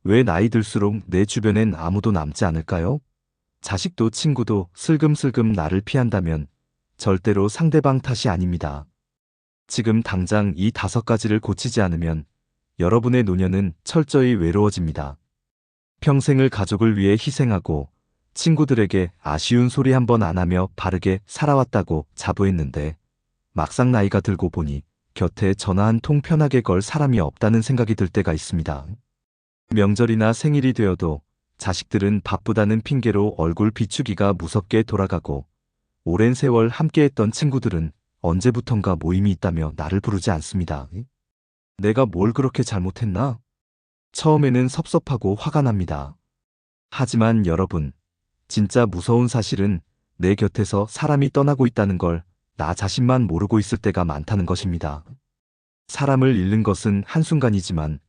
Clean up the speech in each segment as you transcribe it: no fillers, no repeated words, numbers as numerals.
왜 나이 들수록 내 주변엔 아무도 남지 않을까요? 자식도 친구도 슬금슬금 나를 피한다면 절대로 상대방 탓이 아닙니다. 지금 당장 이 5가지를 고치지 않으면 여러분의 노년은 철저히 외로워집니다. 평생을 가족을 위해 희생하고 친구들에게 아쉬운 소리 한 번 안 하며 바르게 살아왔다고 자부했는데 막상 나이가 들고 보니 곁에 전화 한 통 편하게 걸 사람이 없다는 생각이 들 때가 있습니다. 명절이나 생일이 되어도 자식들은 바쁘다는 핑계로 얼굴 비추기가 무섭게 돌아가고 오랜 세월 함께했던 친구들은 언제부턴가 모임이 있다며 나를 부르지 않습니다. 내가 뭘 그렇게 잘못했나? 처음에는 섭섭하고 화가 납니다. 하지만 여러분, 진짜 무서운 사실은 내 곁에서 사람이 떠나고 있다는 걸 나 자신만 모르고 있을 때가 많다는 것입니다. 사람을 잃는 것은 한순간이지만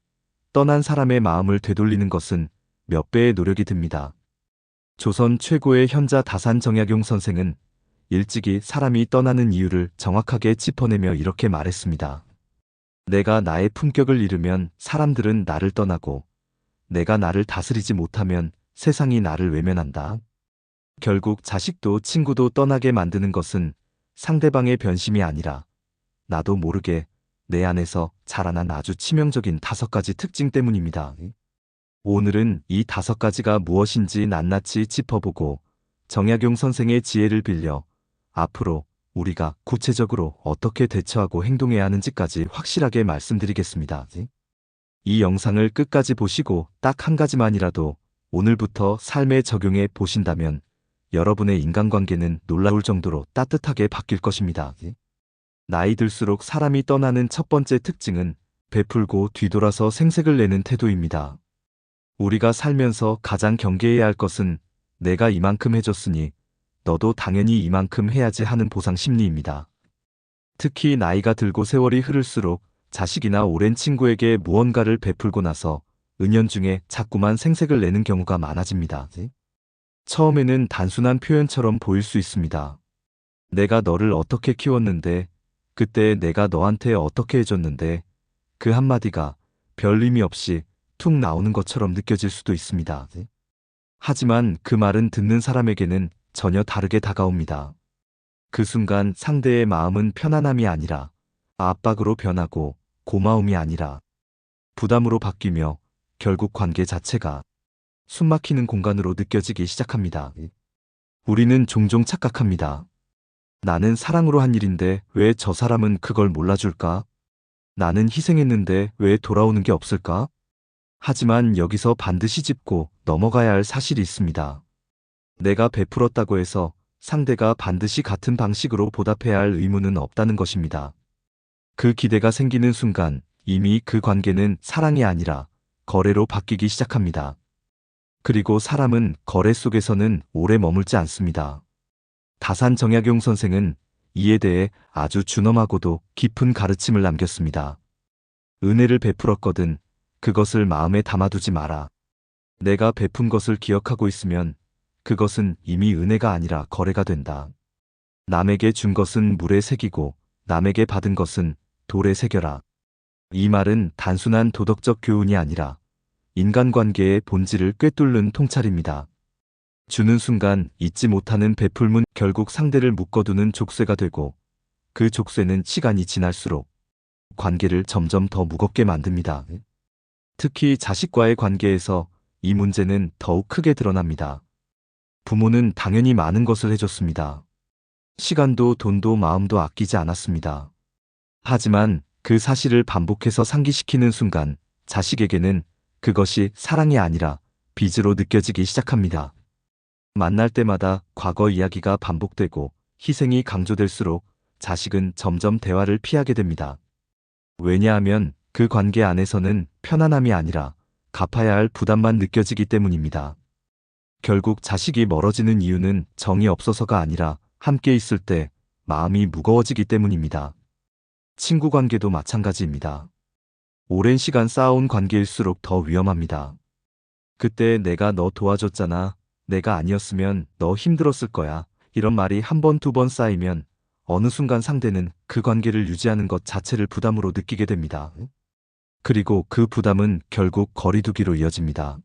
떠난 사람의 마음을 되돌리는 것은 몇 배의 노력이 듭니다. 조선 최고의 현자 다산 정약용 선생은 일찍이 사람이 떠나는 이유를 정확하게 짚어내며 이렇게 말했습니다. 내가 나의 품격을 잃으면 사람들은 나를 떠나고 내가 나를 다스리지 못하면 세상이 나를 외면한다. 결국 자식도 친구도 떠나게 만드는 것은 상대방의 변심이 아니라 나도 모르게 내 안에서 자라난 아주 치명적인 5가지 특징 때문입니다. 오늘은 이 5가지가 무엇인지 낱낱이 짚어보고 정약용 선생의 지혜를 빌려 앞으로 우리가 구체적으로 어떻게 대처하고 행동해야 하는지까지 확실하게 말씀드리겠습니다. 이 영상을 끝까지 보시고 딱 한 가지만이라도 오늘부터 삶에 적용해 보신다면 여러분의 인간관계는 놀라울 정도로 따뜻하게 바뀔 것입니다. 나이 들수록 사람이 떠나는 첫 번째 특징은 베풀고 뒤돌아서 생색을 내는 태도입니다. 우리가 살면서 가장 경계해야 할 것은 내가 이만큼 해줬으니 너도 당연히 이만큼 해야지 하는 보상 심리입니다. 특히 나이가 들고 세월이 흐를수록 자식이나 오랜 친구에게 무언가를 베풀고 나서 은연중에 자꾸만 생색을 내는 경우가 많아집니다. 처음에는 단순한 표현처럼 보일 수 있습니다. 내가 너를 어떻게 키웠는데, 그때 내가 너한테 어떻게 해줬는데, 그 한마디가 별 의미 없이 툭 나오는 것처럼 느껴질 수도 있습니다. 하지만 그 말은 듣는 사람에게는 전혀 다르게 다가옵니다. 그 순간 상대의 마음은 편안함이 아니라 압박으로 변하고 고마움이 아니라 부담으로 바뀌며 결국 관계 자체가 숨막히는 공간으로 느껴지기 시작합니다. 우리는 종종 착각합니다. 나는 사랑으로 한 일인데 왜 저 사람은 그걸 몰라줄까? 나는 희생했는데 왜 돌아오는 게 없을까? 하지만 여기서 반드시 짚고 넘어가야 할 사실이 있습니다. 내가 베풀었다고 해서 상대가 반드시 같은 방식으로 보답해야 할 의무는 없다는 것입니다. 그 기대가 생기는 순간 이미 그 관계는 사랑이 아니라 거래로 바뀌기 시작합니다. 그리고 사람은 거래 속에서는 오래 머물지 않습니다. 다산 정약용 선생은 이에 대해 아주 준엄하고도 깊은 가르침을 남겼습니다. 은혜를 베풀었거든 그것을 마음에 담아두지 마라. 내가 베푼 것을 기억하고 있으면 그것은 이미 은혜가 아니라 거래가 된다. 남에게 준 것은 물에 새기고 남에게 받은 것은 돌에 새겨라. 이 말은 단순한 도덕적 교훈이 아니라 인간관계의 본질을 꿰뚫는 통찰입니다. 주는 순간 잊지 못하는 베풀문 결국 상대를 묶어두는 족쇄가 되고 그 족쇄는 시간이 지날수록 관계를 점점 더 무겁게 만듭니다. 특히 자식과의 관계에서 이 문제는 더욱 크게 드러납니다. 부모는 당연히 많은 것을 해줬습니다. 시간도 돈도 마음도 아끼지 않았습니다. 하지만 그 사실을 반복해서 상기시키는 순간 자식에게는 그것이 사랑이 아니라 빚으로 느껴지기 시작합니다. 만날 때마다 과거 이야기가 반복되고 희생이 강조될수록 자식은 점점 대화를 피하게 됩니다. 왜냐하면 그 관계 안에서는 편안함이 아니라 갚아야 할 부담만 느껴지기 때문입니다. 결국 자식이 멀어지는 이유는 정이 없어서가 아니라 함께 있을 때 마음이 무거워지기 때문입니다. 친구 관계도 마찬가지입니다. 오랜 시간 쌓아온 관계일수록 더 위험합니다. 그때 내가 너 도와줬잖아. 내가 아니었으면 너 힘들었을 거야. 이런 말이 한 번, 두 번 쌓이면 어느 순간 상대는 그 관계를 유지하는 것 자체를 부담으로 느끼게 됩니다. 그리고 그 부담은 결국 거리두기로 이어집니다.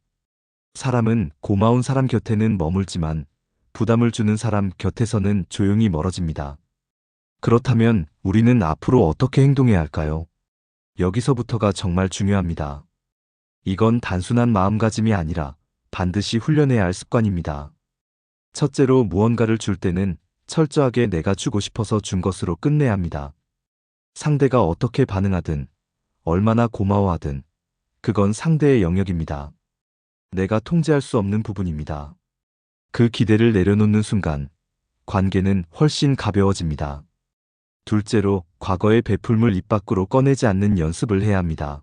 사람은 고마운 사람 곁에는 머물지만 부담을 주는 사람 곁에서는 조용히 멀어집니다. 그렇다면 우리는 앞으로 어떻게 행동해야 할까요? 여기서부터가 정말 중요합니다. 이건 단순한 마음가짐이 아니라 반드시 훈련해야 할 습관입니다. 첫째로 무언가를 줄 때는 철저하게 내가 주고 싶어서 준 것으로 끝내야 합니다. 상대가 어떻게 반응하든 얼마나 고마워하든 그건 상대의 영역입니다. 내가 통제할 수 없는 부분입니다. 그 기대를 내려놓는 순간 관계는 훨씬 가벼워집니다. 둘째로 과거의 베풀물 입 밖으로 꺼내지 않는 연습을 해야 합니다.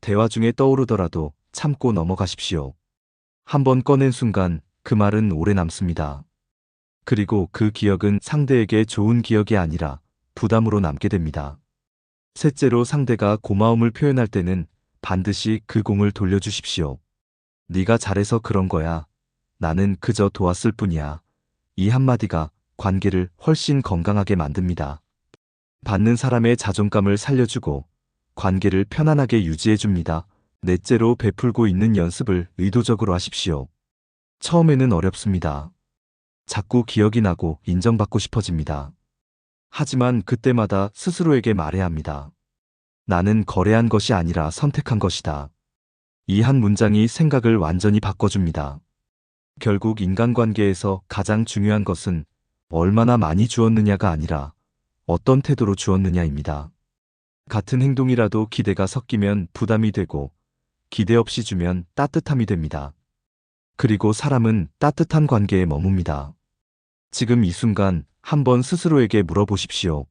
대화 중에 떠오르더라도 참고 넘어가십시오. 한번 꺼낸 순간 그 말은 오래 남습니다. 그리고 그 기억은 상대에게 좋은 기억이 아니라 부담으로 남게 됩니다. 셋째로 상대가 고마움을 표현할 때는 반드시 그 공을 돌려주십시오. 네가 잘해서 그런 거야. 나는 그저 도왔을 뿐이야. 이 한마디가 관계를 훨씬 건강하게 만듭니다. 받는 사람의 자존감을 살려주고 관계를 편안하게 유지해줍니다. 넷째로 베풀고 있는 연습을 의도적으로 하십시오. 처음에는 어렵습니다. 자꾸 기억이 나고 인정받고 싶어집니다. 하지만 그때마다 스스로에게 말해야 합니다. 나는 거래한 것이 아니라 선택한 것이다. 이 한 문장이 생각을 완전히 바꿔줍니다. 결국 인간관계에서 가장 중요한 것은 얼마나 많이 주었느냐가 아니라 어떤 태도로 주었느냐입니다. 같은 행동이라도 기대가 섞이면 부담이 되고 기대 없이 주면 따뜻함이 됩니다. 그리고 사람은 따뜻한 관계에 머뭅니다. 지금 이 순간 한번 스스로에게 물어보십시오.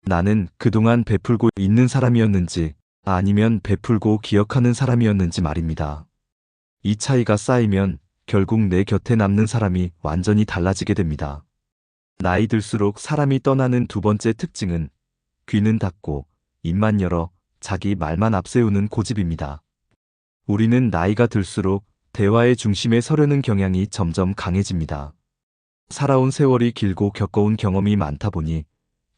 나는 그동안 베풀고 있는 사람이었는지 아니면 베풀고 기억하는 사람이었는지 말입니다. 이 차이가 쌓이면 결국 내 곁에 남는 사람이 완전히 달라지게 됩니다. 나이 들수록 사람이 떠나는 두 번째 특징은 귀는 닫고 입만 열어 자기 말만 앞세우는 고집입니다. 우리는 나이가 들수록 대화의 중심에 서려는 경향이 점점 강해집니다. 살아온 세월이 길고 겪어온 경험이 많다 보니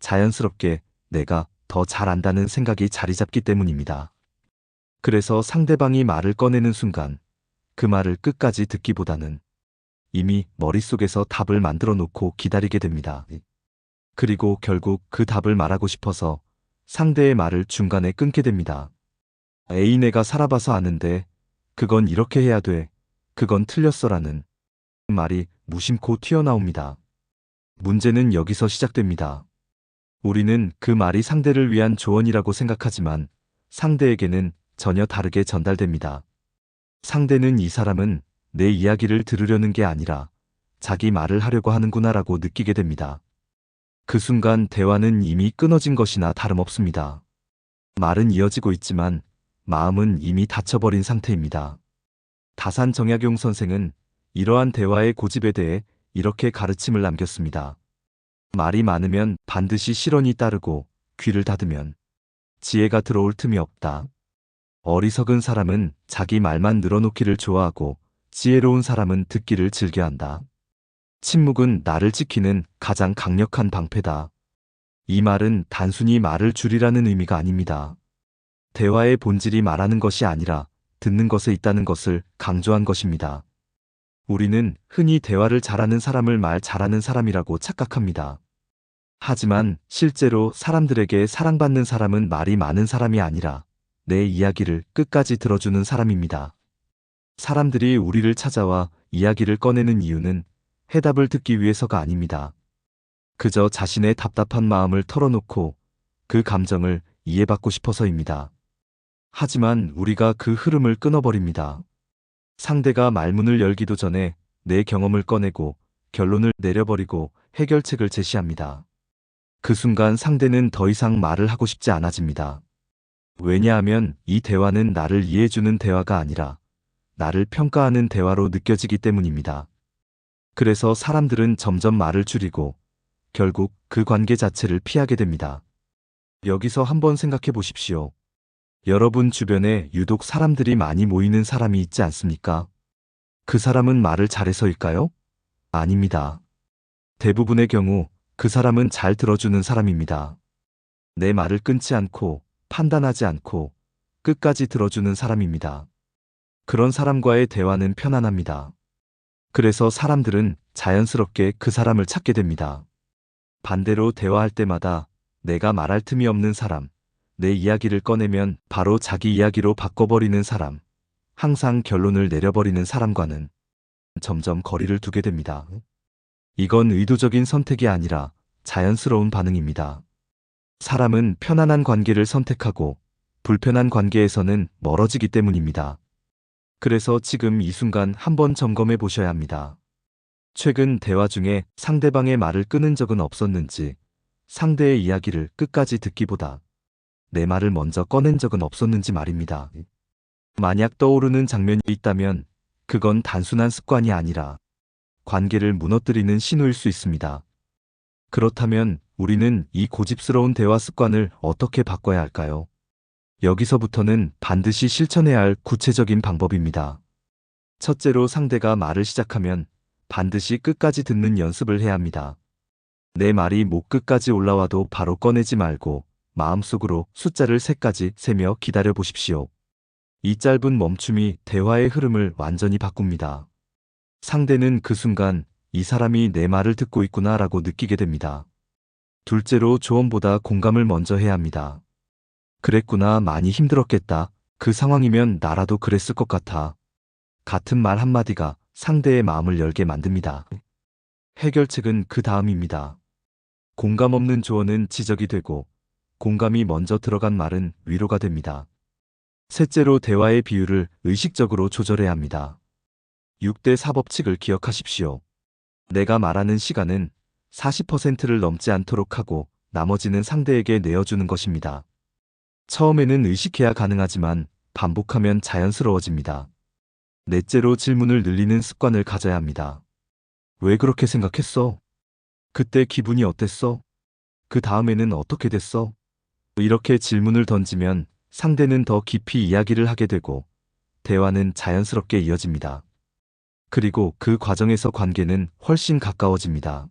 자연스럽게 내가 더 잘 안다는 생각이 자리 잡기 때문입니다. 그래서 상대방이 말을 꺼내는 순간 그 말을 끝까지 듣기보다는 이미 머릿속에서 답을 만들어 놓고 기다리게 됩니다. 그리고 결국 그 답을 말하고 싶어서 상대의 말을 중간에 끊게 됩니다. 에이, 내가 살아봐서 아는데 그건 이렇게 해야 돼. 그건 틀렸어라는 말이 무심코 튀어나옵니다. 문제는 여기서 시작됩니다. 우리는 그 말이 상대를 위한 조언이라고 생각하지만 상대에게는 전혀 다르게 전달됩니다. 상대는 이 사람은 내 이야기를 들으려는 게 아니라 자기 말을 하려고 하는구나라고 느끼게 됩니다. 그 순간 대화는 이미 끊어진 것이나 다름없습니다. 말은 이어지고 있지만 마음은 이미 닫혀버린 상태입니다. 다산 정약용 선생은 이러한 대화의 고집에 대해 이렇게 가르침을 남겼습니다. 말이 많으면 반드시 실언이 따르고 귀를 닫으면 지혜가 들어올 틈이 없다. 어리석은 사람은 자기 말만 늘어놓기를 좋아하고 지혜로운 사람은 듣기를 즐겨한다. 침묵은 나를 지키는 가장 강력한 방패다. 이 말은 단순히 말을 줄이라는 의미가 아닙니다. 대화의 본질이 말하는 것이 아니라 듣는 것에 있다는 것을 강조한 것입니다. 우리는 흔히 대화를 잘하는 사람을 말 잘하는 사람이라고 착각합니다. 하지만 실제로 사람들에게 사랑받는 사람은 말이 많은 사람이 아니라 내 이야기를 끝까지 들어주는 사람입니다. 사람들이 우리를 찾아와 이야기를 꺼내는 이유는 해답을 듣기 위해서가 아닙니다. 그저 자신의 답답한 마음을 털어놓고 그 감정을 이해받고 싶어서입니다. 하지만 우리가 그 흐름을 끊어버립니다. 상대가 말문을 열기도 전에 내 경험을 꺼내고 결론을 내려버리고 해결책을 제시합니다. 그 순간 상대는 더 이상 말을 하고 싶지 않아집니다. 왜냐하면 이 대화는 나를 이해해주는 대화가 아니라 나를 평가하는 대화로 느껴지기 때문입니다. 그래서 사람들은 점점 말을 줄이고 결국 그 관계 자체를 피하게 됩니다. 여기서 한번 생각해 보십시오. 여러분 주변에 유독 사람들이 많이 모이는 사람이 있지 않습니까? 그 사람은 말을 잘해서일까요? 아닙니다. 대부분의 경우 그 사람은 잘 들어주는 사람입니다. 내 말을 끊지 않고 판단하지 않고 끝까지 들어주는 사람입니다. 그런 사람과의 대화는 편안합니다. 그래서 사람들은 자연스럽게 그 사람을 찾게 됩니다. 반대로 대화할 때마다 내가 말할 틈이 없는 사람, 내 이야기를 꺼내면 바로 자기 이야기로 바꿔버리는 사람, 항상 결론을 내려버리는 사람과는 점점 거리를 두게 됩니다. 이건 의도적인 선택이 아니라 자연스러운 반응입니다. 사람은 편안한 관계를 선택하고 불편한 관계에서는 멀어지기 때문입니다. 그래서 지금 이 순간 한번 점검해 보셔야 합니다. 최근 대화 중에 상대방의 말을 끊은 적은 없었는지, 상대의 이야기를 끝까지 듣기보다 내 말을 먼저 꺼낸 적은 없었는지 말입니다. 만약 떠오르는 장면이 있다면 그건 단순한 습관이 아니라 관계를 무너뜨리는 신호일 수 있습니다. 그렇다면 우리는 이 고집스러운 대화 습관을 어떻게 바꿔야 할까요? 여기서부터는 반드시 실천해야 할 구체적인 방법입니다. 첫째로 상대가 말을 시작하면 반드시 끝까지 듣는 연습을 해야 합니다. 내 말이 목 끝까지 올라와도 바로 꺼내지 말고 마음속으로 숫자를 3까지 세며 기다려 보십시오. 이 짧은 멈춤이 대화의 흐름을 완전히 바꿉니다. 상대는 그 순간 이 사람이 내 말을 듣고 있구나 라고 느끼게 됩니다. 둘째로 조언보다 공감을 먼저 해야 합니다. 그랬구나, 많이 힘들었겠다. 그 상황이면 나라도 그랬을 것 같아. 같은 말 한마디가 상대의 마음을 열게 만듭니다. 해결책은 그 다음입니다. 공감 없는 조언은 지적이 되고 공감이 먼저 들어간 말은 위로가 됩니다. 셋째로 대화의 비율을 의식적으로 조절해야 합니다. 6대4 법칙을 기억하십시오. 내가 말하는 시간은 40%를 넘지 않도록 하고 나머지는 상대에게 내어주는 것입니다. 처음에는 의식해야 가능하지만 반복하면 자연스러워집니다. 넷째로 질문을 늘리는 습관을 가져야 합니다. 왜 그렇게 생각했어? 그때 기분이 어땠어? 그 다음에는 어떻게 됐어? 이렇게 질문을 던지면 상대는 더 깊이 이야기를 하게 되고 대화는 자연스럽게 이어집니다. 그리고 그 과정에서 관계는 훨씬 가까워집니다.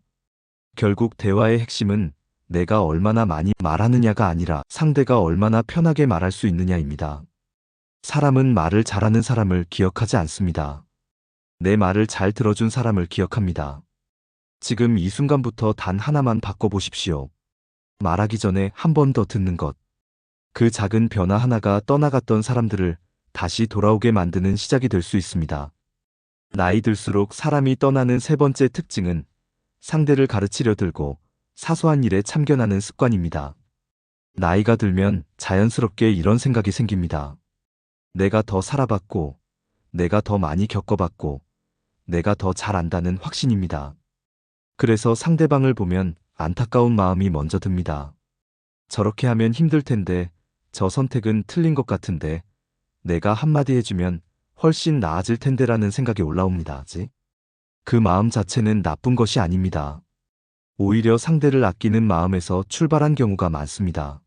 결국 대화의 핵심은 내가 얼마나 많이 말하느냐가 아니라 상대가 얼마나 편하게 말할 수 있느냐입니다. 사람은 말을 잘하는 사람을 기억하지 않습니다. 내 말을 잘 들어준 사람을 기억합니다. 지금 이 순간부터 단 하나만 바꿔보십시오. 말하기 전에 한 번 더 듣는 것. 그 작은 변화 하나가 떠나갔던 사람들을 다시 돌아오게 만드는 시작이 될 수 있습니다. 나이 들수록 사람이 떠나는 세 번째 특징은 상대를 가르치려 들고 사소한 일에 참견하는 습관입니다. 나이가 들면 자연스럽게 이런 생각이 생깁니다. 내가 더 살아봤고, 내가 더 많이 겪어봤고, 내가 더 잘 안다는 확신입니다. 그래서 상대방을 보면 안타까운 마음이 먼저 듭니다. 저렇게 하면 힘들 텐데, 저 선택은 틀린 것 같은데, 내가 한마디 해주면 훨씬 나아질 텐데라는 생각이 올라옵니다. 그 마음 자체는 나쁜 것이 아닙니다. 오히려 상대를 아끼는 마음에서 출발한 경우가 많습니다.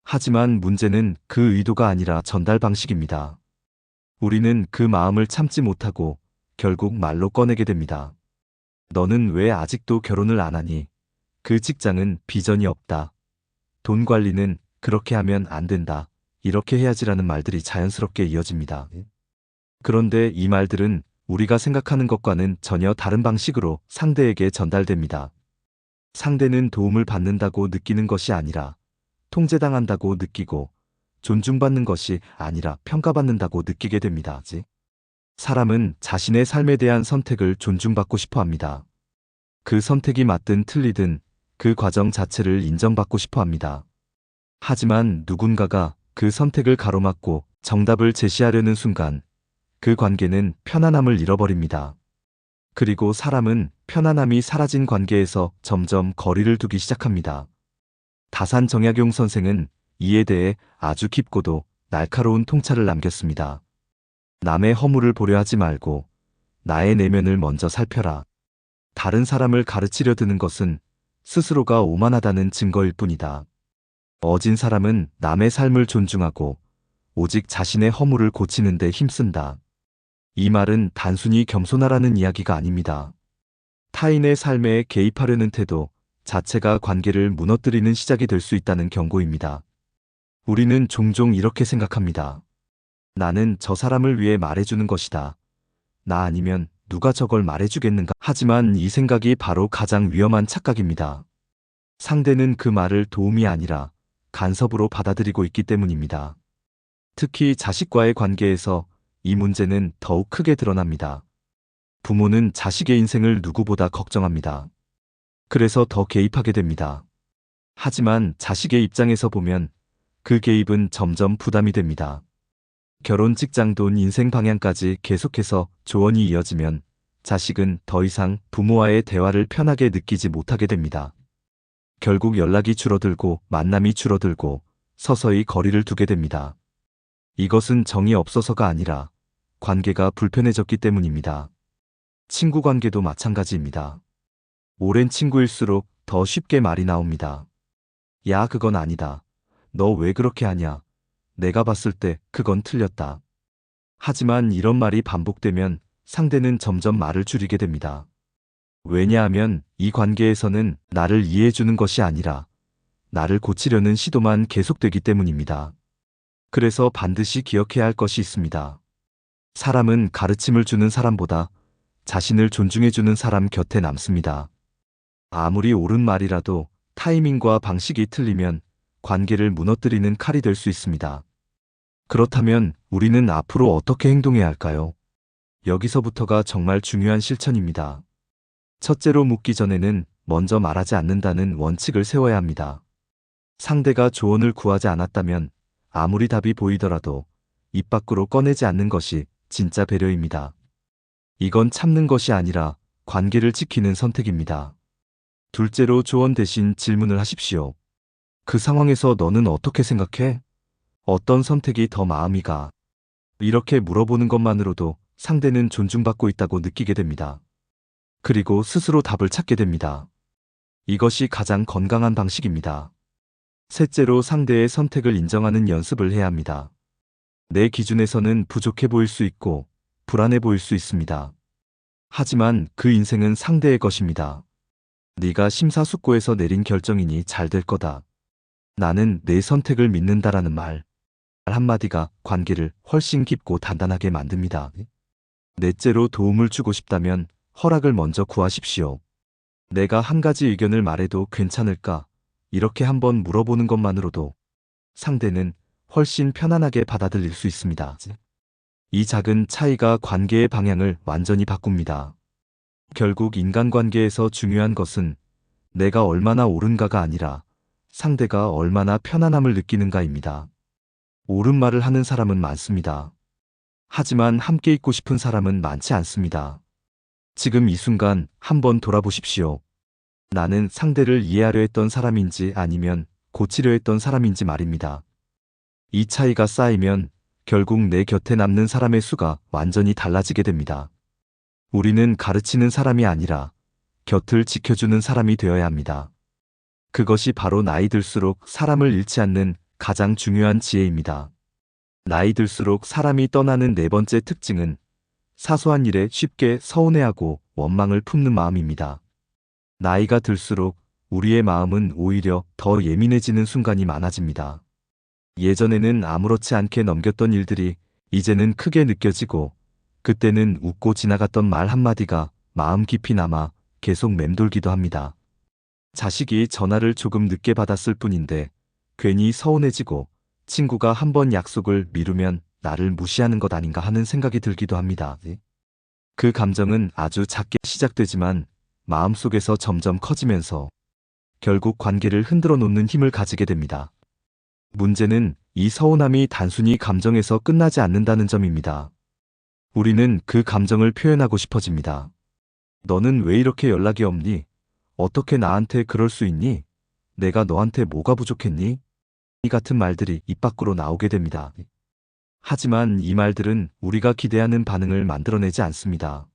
하지만 문제는 그 의도가 아니라 전달 방식입니다. 우리는 그 마음을 참지 못하고 결국 말로 꺼내게 됩니다. 너는 왜 아직도 결혼을 안 하니? 그 직장은 비전이 없다. 돈 관리는 그렇게 하면 안 된다. 이렇게 해야지라는 말들이 자연스럽게 이어집니다. 그런데 이 말들은 우리가 생각하는 것과는 전혀 다른 방식으로 상대에게 전달됩니다. 상대는 도움을 받는다고 느끼는 것이 아니라 통제당한다고 느끼고 존중받는 것이 아니라 평가받는다고 느끼게 됩니다. 사람은 자신의 삶에 대한 선택을 존중받고 싶어 합니다. 그 선택이 맞든 틀리든 그 과정 자체를 인정받고 싶어 합니다. 하지만 누군가가 그 선택을 가로막고 정답을 제시하려는 순간 그 관계는 편안함을 잃어버립니다. 그리고 사람은 편안함이 사라진 관계에서 점점 거리를 두기 시작합니다. 다산 정약용 선생은 이에 대해 아주 깊고도 날카로운 통찰을 남겼습니다. 남의 허물을 보려 하지 말고 나의 내면을 먼저 살펴라. 다른 사람을 가르치려 드는 것은 스스로가 오만하다는 증거일 뿐이다. 어진 사람은 남의 삶을 존중하고 오직 자신의 허물을 고치는 데 힘쓴다. 이 말은 단순히 겸손하라는 이야기가 아닙니다. 타인의 삶에 개입하려는 태도 자체가 관계를 무너뜨리는 시작이 될 수 있다는 경고입니다. 우리는 종종 이렇게 생각합니다. 나는 저 사람을 위해 말해주는 것이다. 나 아니면 누가 저걸 말해주겠는가? 하지만 이 생각이 바로 가장 위험한 착각입니다. 상대는 그 말을 도움이 아니라 간섭으로 받아들이고 있기 때문입니다. 특히 자식과의 관계에서 이 문제는 더욱 크게 드러납니다. 부모는 자식의 인생을 누구보다 걱정합니다. 그래서 더 개입하게 됩니다. 하지만 자식의 입장에서 보면 그 개입은 점점 부담이 됩니다. 결혼, 직장, 돈, 인생 방향까지 계속해서 조언이 이어지면 자식은 더 이상 부모와의 대화를 편하게 느끼지 못하게 됩니다. 결국 연락이 줄어들고 만남이 줄어들고 서서히 거리를 두게 됩니다. 이것은 정이 없어서가 아니라 관계가 불편해졌기 때문입니다. 친구 관계도 마찬가지입니다. 오랜 친구일수록 더 쉽게 말이 나옵니다. 야, 그건 아니다. 너 왜 그렇게 하냐? 내가 봤을 때 그건 틀렸다. 하지만 이런 말이 반복되면 상대는 점점 말을 줄이게 됩니다. 왜냐하면 이 관계에서는 나를 이해해주는 것이 아니라 나를 고치려는 시도만 계속되기 때문입니다. 그래서 반드시 기억해야 할 것이 있습니다. 사람은 가르침을 주는 사람보다 자신을 존중해주는 사람 곁에 남습니다. 아무리 옳은 말이라도 타이밍과 방식이 틀리면 관계를 무너뜨리는 칼이 될 수 있습니다. 그렇다면 우리는 앞으로 어떻게 행동해야 할까요? 여기서부터가 정말 중요한 실천입니다. 첫째로, 묻기 전에는 먼저 말하지 않는다는 원칙을 세워야 합니다. 상대가 조언을 구하지 않았다면 아무리 답이 보이더라도 입 밖으로 꺼내지 않는 것이 진짜 배려입니다. 이건 참는 것이 아니라 관계를 지키는 선택입니다. 둘째로, 조언 대신 질문을 하십시오. 그 상황에서 너는 어떻게 생각해? 어떤 선택이 더 마음이 가? 이렇게 물어보는 것만으로도 상대는 존중받고 있다고 느끼게 됩니다. 그리고 스스로 답을 찾게 됩니다. 이것이 가장 건강한 방식입니다. 셋째로, 상대의 선택을 인정하는 연습을 해야 합니다. 내 기준에서는 부족해 보일 수 있고 불안해 보일 수 있습니다. 하지만 그 인생은 상대의 것입니다. 네가 심사숙고해서 내린 결정이니 잘 될 거다. 나는 내 선택을 믿는다라는 말 한마디가 관계를 훨씬 깊고 단단하게 만듭니다. 넷째로, 도움을 주고 싶다면 허락을 먼저 구하십시오. 내가 한 가지 의견을 말해도 괜찮을까? 이렇게 한번 물어보는 것만으로도 상대는 훨씬 편안하게 받아들일 수 있습니다. 이 작은 차이가 관계의 방향을 완전히 바꿉니다. 결국 인간관계에서 중요한 것은 내가 얼마나 옳은가가 아니라 상대가 얼마나 편안함을 느끼는가입니다. 옳은 말을 하는 사람은 많습니다. 하지만 함께 있고 싶은 사람은 많지 않습니다. 지금 이 순간 한번 돌아보십시오. 나는 상대를 이해하려 했던 사람인지 아니면 고치려 했던 사람인지 말입니다. 이 차이가 쌓이면 결국 내 곁에 남는 사람의 수가 완전히 달라지게 됩니다. 우리는 가르치는 사람이 아니라 곁을 지켜주는 사람이 되어야 합니다. 그것이 바로 나이 들수록 사람을 잃지 않는 가장 중요한 지혜입니다. 나이 들수록 사람이 떠나는 네 번째 특징은 사소한 일에 쉽게 서운해하고 원망을 품는 마음입니다. 나이가 들수록 우리의 마음은 오히려 더 예민해지는 순간이 많아집니다. 예전에는 아무렇지 않게 넘겼던 일들이 이제는 크게 느껴지고 그때는 웃고 지나갔던 말 한마디가 마음 깊이 남아 계속 맴돌기도 합니다. 자식이 전화를 조금 늦게 받았을 뿐인데 괜히 서운해지고 친구가 한번 약속을 미루면 나를 무시하는 것 아닌가 하는 생각이 들기도 합니다. 그 감정은 아주 작게 시작되지만 마음속에서 점점 커지면서 결국 관계를 흔들어 놓는 힘을 가지게 됩니다. 문제는 이 서운함이 단순히 감정에서 끝나지 않는다는 점입니다. 우리는 그 감정을 표현하고 싶어집니다. 너는 왜 이렇게 연락이 없니? 어떻게 나한테 그럴 수 있니? 내가 너한테 뭐가 부족했니? 이 같은 말들이 입 밖으로 나오게 됩니다. 하지만 이 말들은 우리가 기대하는 반응을 만들어내지 않습니다.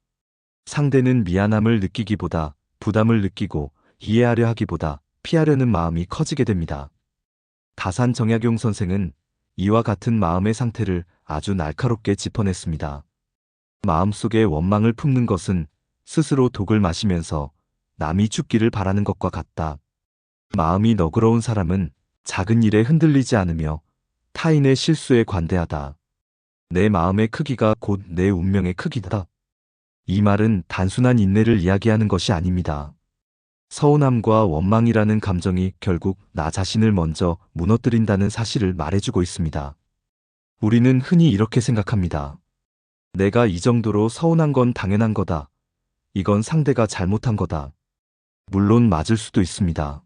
상대는 미안함을 느끼기보다 부담을 느끼고 이해하려 하기보다 피하려는 마음이 커지게 됩니다. 다산 정약용 선생은 이와 같은 마음의 상태를 아주 날카롭게 짚어냈습니다. 마음속에 원망을 품는 것은 스스로 독을 마시면서 남이 죽기를 바라는 것과 같다. 마음이 너그러운 사람은 작은 일에 흔들리지 않으며 타인의 실수에 관대하다. 내 마음의 크기가 곧 내 운명의 크기다. 이 말은 단순한 인내를 이야기하는 것이 아닙니다. 서운함과 원망이라는 감정이 결국 나 자신을 먼저 무너뜨린다는 사실을 말해주고 있습니다. 우리는 흔히 이렇게 생각합니다. 내가 이 정도로 서운한 건 당연한 거다. 이건 상대가 잘못한 거다. 물론 맞을 수도 있습니다.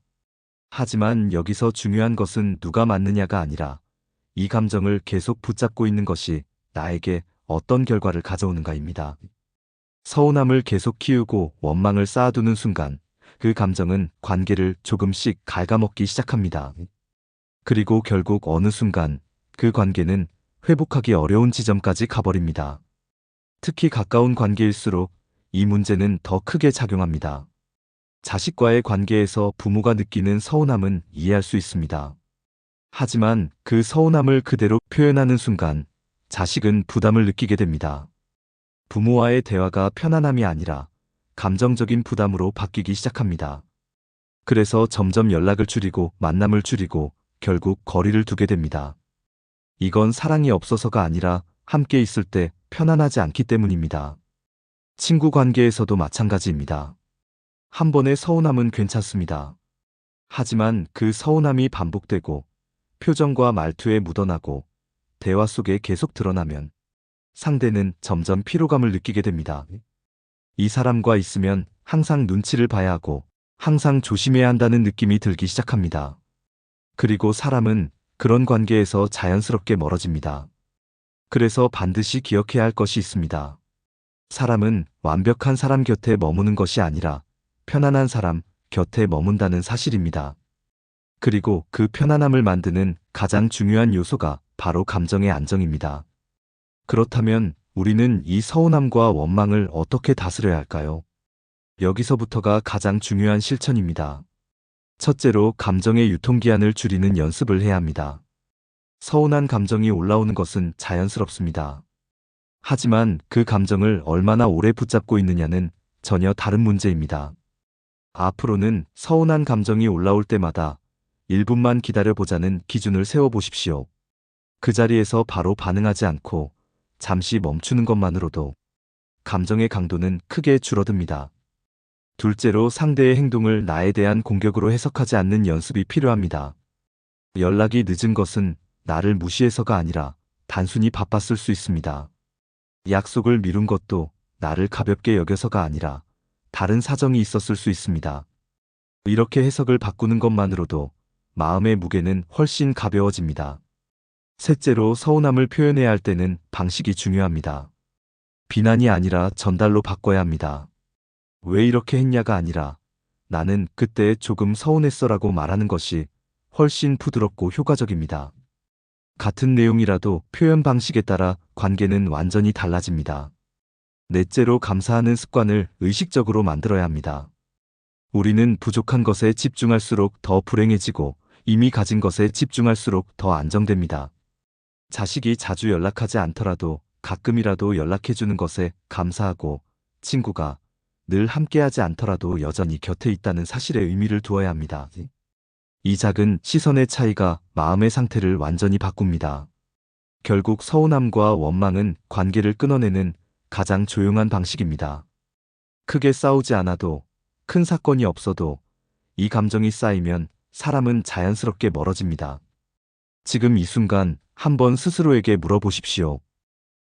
하지만 여기서 중요한 것은 누가 맞느냐가 아니라 이 감정을 계속 붙잡고 있는 것이 나에게 어떤 결과를 가져오는가입니다. 서운함을 계속 키우고 원망을 쌓아두는 순간 그 감정은 관계를 조금씩 갉아먹기 시작합니다. 그리고 결국 어느 순간 그 관계는 회복하기 어려운 지점까지 가버립니다. 특히 가까운 관계일수록 이 문제는 더 크게 작용합니다. 자식과의 관계에서 부모가 느끼는 서운함은 이해할 수 있습니다. 하지만 그 서운함을 그대로 표현하는 순간 자식은 부담을 느끼게 됩니다. 부모와의 대화가 편안함이 아니라 감정적인 부담으로 바뀌기 시작합니다. 그래서 점점 연락을 줄이고 만남을 줄이고 결국 거리를 두게 됩니다. 이건 사랑이 없어서가 아니라 함께 있을 때 편안하지 않기 때문입니다. 친구 관계에서도 마찬가지입니다. 한 번의 서운함은 괜찮습니다. 하지만 그 서운함이 반복되고 표정과 말투에 묻어나고 대화 속에 계속 드러나면 상대는 점점 피로감을 느끼게 됩니다. 이 사람과 있으면 항상 눈치를 봐야 하고 항상 조심해야 한다는 느낌이 들기 시작합니다. 그리고 사람은 그런 관계에서 자연스럽게 멀어집니다. 그래서 반드시 기억해야 할 것이 있습니다. 사람은 완벽한 사람 곁에 머무는 것이 아니라 편안한 사람 곁에 머문다는 사실입니다. 그리고 그 편안함을 만드는 가장 중요한 요소가 바로 감정의 안정입니다. 그렇다면 우리는 이 서운함과 원망을 어떻게 다스려야 할까요? 여기서부터가 가장 중요한 실천입니다. 첫째로 감정의 유통기한을 줄이는 연습을 해야 합니다. 서운한 감정이 올라오는 것은 자연스럽습니다. 하지만 그 감정을 얼마나 오래 붙잡고 있느냐는 전혀 다른 문제입니다. 앞으로는 서운한 감정이 올라올 때마다 1분만 기다려보자는 기준을 세워보십시오. 그 자리에서 바로 반응하지 않고 잠시 멈추는 것만으로도 감정의 강도는 크게 줄어듭니다. 둘째로 상대의 행동을 나에 대한 공격으로 해석하지 않는 연습이 필요합니다. 연락이 늦은 것은 나를 무시해서가 아니라 단순히 바빴을 수 있습니다. 약속을 미룬 것도 나를 가볍게 여겨서가 아니라 다른 사정이 있었을 수 있습니다. 이렇게 해석을 바꾸는 것만으로도 마음의 무게는 훨씬 가벼워집니다. 셋째로 서운함을 표현해야 할 때는 방식이 중요합니다. 비난이 아니라 전달로 바꿔야 합니다. 왜 이렇게 했냐가 아니라 나는 그때 조금 서운했어라고 말하는 것이 훨씬 부드럽고 효과적입니다. 같은 내용이라도 표현 방식에 따라 관계는 완전히 달라집니다. 넷째로 감사하는 습관을 의식적으로 만들어야 합니다. 우리는 부족한 것에 집중할수록 더 불행해지고 이미 가진 것에 집중할수록 더 안정됩니다. 자식이 자주 연락하지 않더라도 가끔이라도 연락해주는 것에 감사하고 친구가 늘 함께하지 않더라도 여전히 곁에 있다는 사실에 의미를 두어야 합니다. 이 작은 시선의 차이가 마음의 상태를 완전히 바꿉니다. 결국 서운함과 원망은 관계를 끊어내는 가장 조용한 방식입니다. 크게 싸우지 않아도 큰 사건이 없어도 이 감정이 쌓이면 사람은 자연스럽게 멀어집니다. 지금 이 순간 한번 스스로에게 물어보십시오.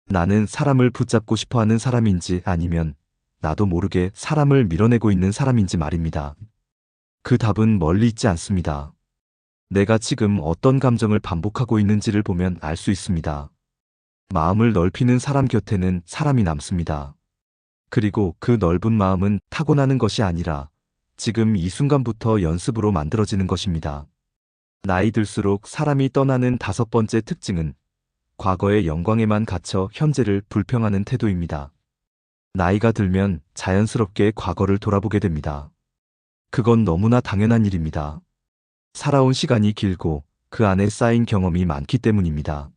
나는 사람을 붙잡고 싶어 하는 사람인지 아니면 나도 모르게 사람을 밀어내고 있는 사람인지 말입니다. 그 답은 멀리 있지 않습니다. 내가 지금 어떤 감정을 반복하고 있는지를 보면 알 수 있습니다. 마음을 넓히는 사람 곁에는 사람이 남습니다. 그리고 그 넓은 마음은 타고나는 것이 아니라 지금 이 순간부터 연습으로 만들어지는 것입니다. 나이 들수록 사람이 떠나는 다섯 번째 특징은 과거의 영광에만 갇혀 현재를 불평하는 태도입니다. 나이가 들면 자연스럽게 과거를 돌아보게 됩니다. 그건 너무나 당연한 일입니다. 살아온 시간이 길고 그 안에 쌓인 경험이 많기 때문입니다.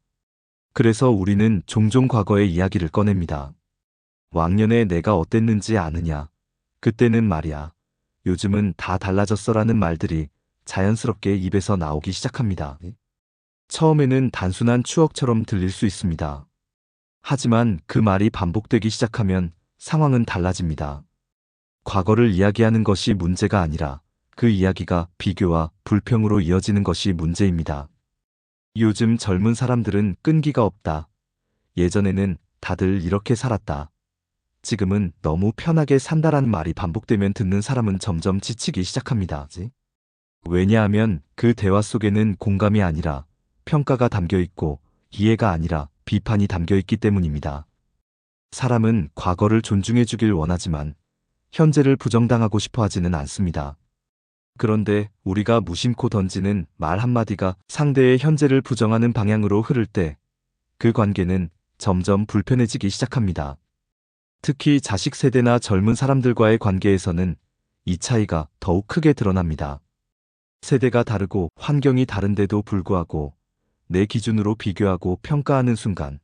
그래서 우리는 종종 과거의 이야기를 꺼냅니다. 왕년에 내가 어땠는지 아느냐? 그때는 말이야. 요즘은 다 달라졌어라는 말들이 자연스럽게 입에서 나오기 시작합니다. 처음에는 단순한 추억처럼 들릴 수 있습니다. 하지만 그 말이 반복되기 시작하면 상황은 달라집니다. 과거를 이야기하는 것이 문제가 아니라 그 이야기가 비교와 불평으로 이어지는 것이 문제입니다. 요즘 젊은 사람들은 끈기가 없다. 예전에는 다들 이렇게 살았다. 지금은 너무 편하게 산다라는 말이 반복되면 듣는 사람은 점점 지치기 시작합니다. 왜냐하면 그 대화 속에는 공감이 아니라 평가가 담겨 있고 이해가 아니라 비판이 담겨 있기 때문입니다. 사람은 과거를 존중해 주길 원하지만 현재를 부정당하고 싶어 하지는 않습니다. 그런데 우리가 무심코 던지는 말 한마디가 상대의 현재를 부정하는 방향으로 흐를 때 그 관계는 점점 불편해지기 시작합니다. 특히 자식 세대나 젊은 사람들과의 관계에서는 이 차이가 더욱 크게 드러납니다. 세대가 다르고 환경이 다른데도 불구하고 내 기준으로 비교하고 평가하는 순간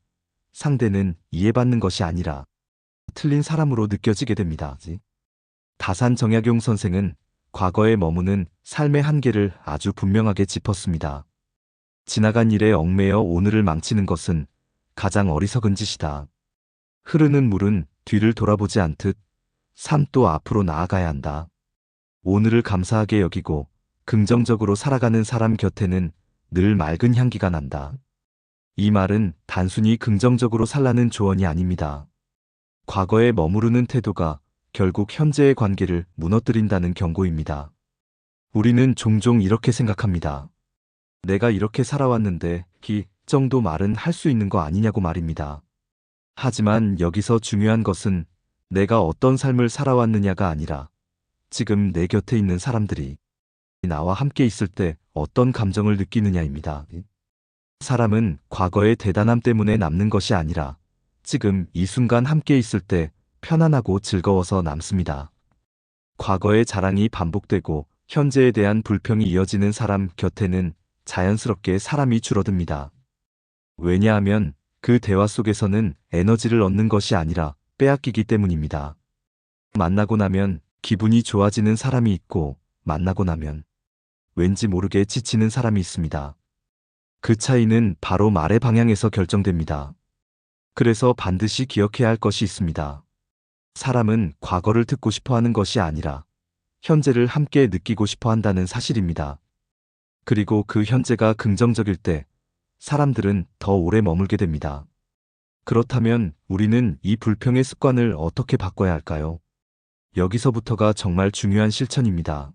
상대는 이해받는 것이 아니라 틀린 사람으로 느껴지게 됩니다. 다산 정약용 선생은 과거에 머무는 삶의 한계를 아주 분명하게 짚었습니다. 지나간 일에 얽매여 오늘을 망치는 것은 가장 어리석은 짓이다. 흐르는 물은 뒤를 돌아보지 않듯 삶도 앞으로 나아가야 한다. 오늘을 감사하게 여기고 긍정적으로 살아가는 사람 곁에는 늘 맑은 향기가 난다. 이 말은 단순히 긍정적으로 살라는 조언이 아닙니다. 과거에 머무르는 태도가 결국 현재의 관계를 무너뜨린다는 경고입니다. 우리는 종종 이렇게 생각합니다. 내가 이렇게 살아왔는데 이 정도 말은 할 수 있는 거 아니냐고 말입니다. 하지만 여기서 중요한 것은 내가 어떤 삶을 살아왔느냐가 아니라 지금 내 곁에 있는 사람들이 나와 함께 있을 때 어떤 감정을 느끼느냐입니다. 사람은 과거의 대단함 때문에 남는 것이 아니라 지금 이 순간 함께 있을 때 편안하고 즐거워서 남습니다. 과거의 자랑이 반복되고 현재에 대한 불평이 이어지는 사람 곁에는 자연스럽게 사람이 줄어듭니다. 왜냐하면 그 대화 속에서는 에너지를 얻는 것이 아니라 빼앗기기 때문입니다. 만나고 나면 기분이 좋아지는 사람이 있고 만나고 나면 왠지 모르게 지치는 사람이 있습니다. 그 차이는 바로 말의 방향에서 결정됩니다. 그래서 반드시 기억해야 할 것이 있습니다. 사람은 과거를 듣고 싶어 하는 것이 아니라 현재를 함께 느끼고 싶어 한다는 사실입니다. 그리고 그 현재가 긍정적일 때 사람들은 더 오래 머물게 됩니다. 그렇다면 우리는 이 불평의 습관을 어떻게 바꿔야 할까요? 여기서부터가 정말 중요한 실천입니다.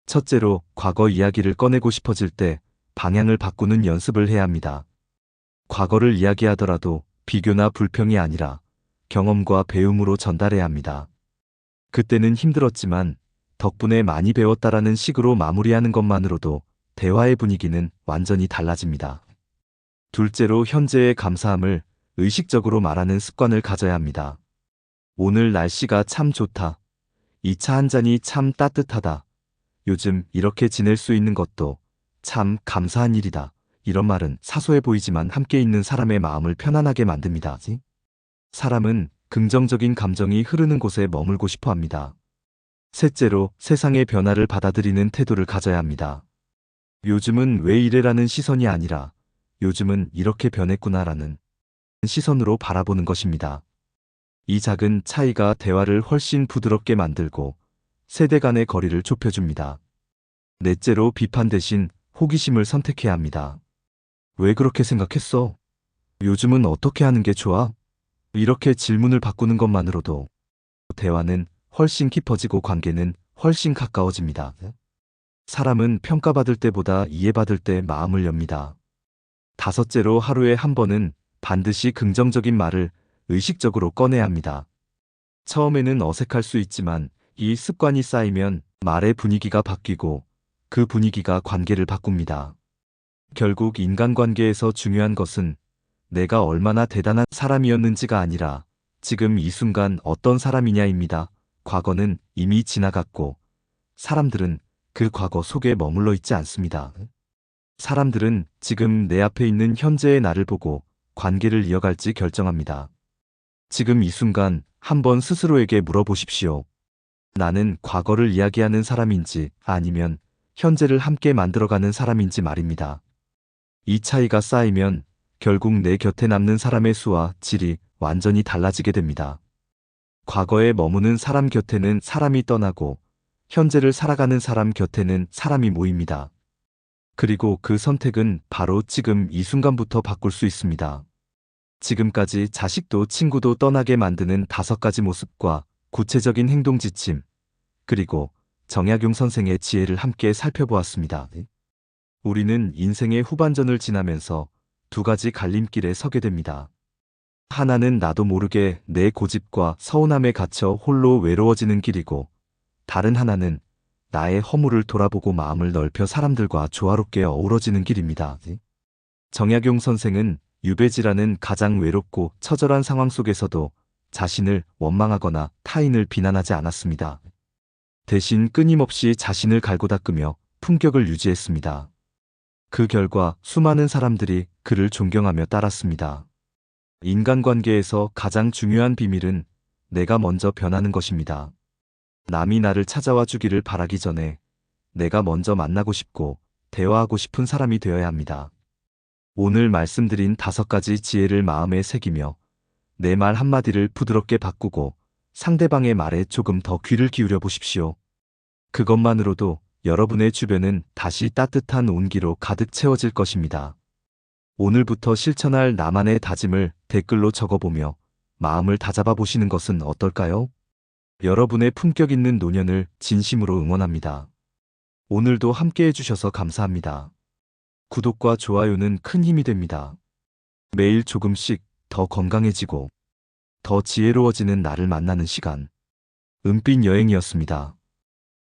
첫째로, 과거 이야기를 꺼내고 싶어질 때 방향을 바꾸는 연습을 해야 합니다. 과거를 이야기하더라도 비교나 불평이 아니라 경험과 배움으로 전달해야 합니다. 그때는 힘들었지만 덕분에 많이 배웠다라는 식으로 마무리하는 것만으로도 대화의 분위기는 완전히 달라집니다. 둘째로, 현재의 감사함을 의식적으로 말하는 습관을 가져야 합니다. 오늘 날씨가 참 좋다. 이 차 한 잔이 참 따뜻하다. 요즘 이렇게 지낼 수 있는 것도 참 감사한 일이다. 이런 말은 사소해 보이지만 함께 있는 사람의 마음을 편안하게 만듭니다. 사람은 긍정적인 감정이 흐르는 곳에 머물고 싶어 합니다. 셋째로, 세상의 변화를 받아들이는 태도를 가져야 합니다. 요즘은 왜 이래라는 시선이 아니라 요즘은 이렇게 변했구나라는 시선으로 바라보는 것입니다. 이 작은 차이가 대화를 훨씬 부드럽게 만들고 세대 간의 거리를 좁혀줍니다. 넷째로, 비판 대신 호기심을 선택해야 합니다. 왜 그렇게 생각했어? 요즘은 어떻게 하는 게 좋아? 이렇게 질문을 바꾸는 것만으로도 대화는 훨씬 깊어지고 관계는 훨씬 가까워집니다. 사람은 평가받을 때보다 이해받을 때 마음을 엽니다. 다섯째로, 하루에 한 번은 반드시 긍정적인 말을 의식적으로 꺼내야 합니다. 처음에는 어색할 수 있지만 이 습관이 쌓이면 말의 분위기가 바뀌고 그 분위기가 관계를 바꿉니다. 결국 인간관계에서 중요한 것은 내가 얼마나 대단한 사람이었는지가 아니라 지금 이 순간 어떤 사람이냐입니다. 과거는 이미 지나갔고 사람들은 그 과거 속에 머물러 있지 않습니다. 사람들은 지금 내 앞에 있는 현재의 나를 보고 관계를 이어갈지 결정합니다. 지금 이 순간 한번 스스로에게 물어보십시오. 나는 과거를 이야기하는 사람인지 아니면 현재를 함께 만들어가는 사람인지 말입니다. 이 차이가 쌓이면 결국 내 곁에 남는 사람의 수와 질이 완전히 달라지게 됩니다. 과거에 머무는 사람 곁에는 사람이 떠나고 현재를 살아가는 사람 곁에는 사람이 모입니다. 그리고 그 선택은 바로 지금 이 순간부터 바꿀 수 있습니다. 지금까지 자식도 친구도 떠나게 만드는 5가지 모습과 구체적인 행동 지침, 그리고 정약용 선생의 지혜를 함께 살펴보았습니다. 우리는 인생의 후반전을 지나면서 2가지 갈림길에 서게 됩니다. 하나는 나도 모르게 내 고집과 서운함에 갇혀 홀로 외로워지는 길이고, 다른 하나는 나의 허물을 돌아보고 마음을 넓혀 사람들과 조화롭게 어우러지는 길입니다. 정약용 선생은 유배지라는 가장 외롭고 처절한 상황 속에서도 자신을 원망하거나 타인을 비난하지 않았습니다. 대신 끊임없이 자신을 갈고 닦으며 품격을 유지했습니다. 그 결과 수많은 사람들이 그를 존경하며 따랐습니다. 인간관계에서 가장 중요한 비밀은 내가 먼저 변하는 것입니다. 남이 나를 찾아와 주기를 바라기 전에 내가 먼저 만나고 싶고 대화하고 싶은 사람이 되어야 합니다. 오늘 말씀드린 5가지 지혜를 마음에 새기며 내 말 한마디를 부드럽게 바꾸고 상대방의 말에 조금 더 귀를 기울여 보십시오. 그것만으로도 여러분의 주변은 다시 따뜻한 온기로 가득 채워질 것입니다. 오늘부터 실천할 나만의 다짐을 댓글로 적어보며 마음을 다잡아 보시는 것은 어떨까요? 여러분의 품격 있는 노년을 진심으로 응원합니다. 오늘도 함께 해주셔서 감사합니다. 구독과 좋아요는 큰 힘이 됩니다. 매일 조금씩 더 건강해지고 더 지혜로워지는 나를 만나는 시간. 은빛 여행이었습니다.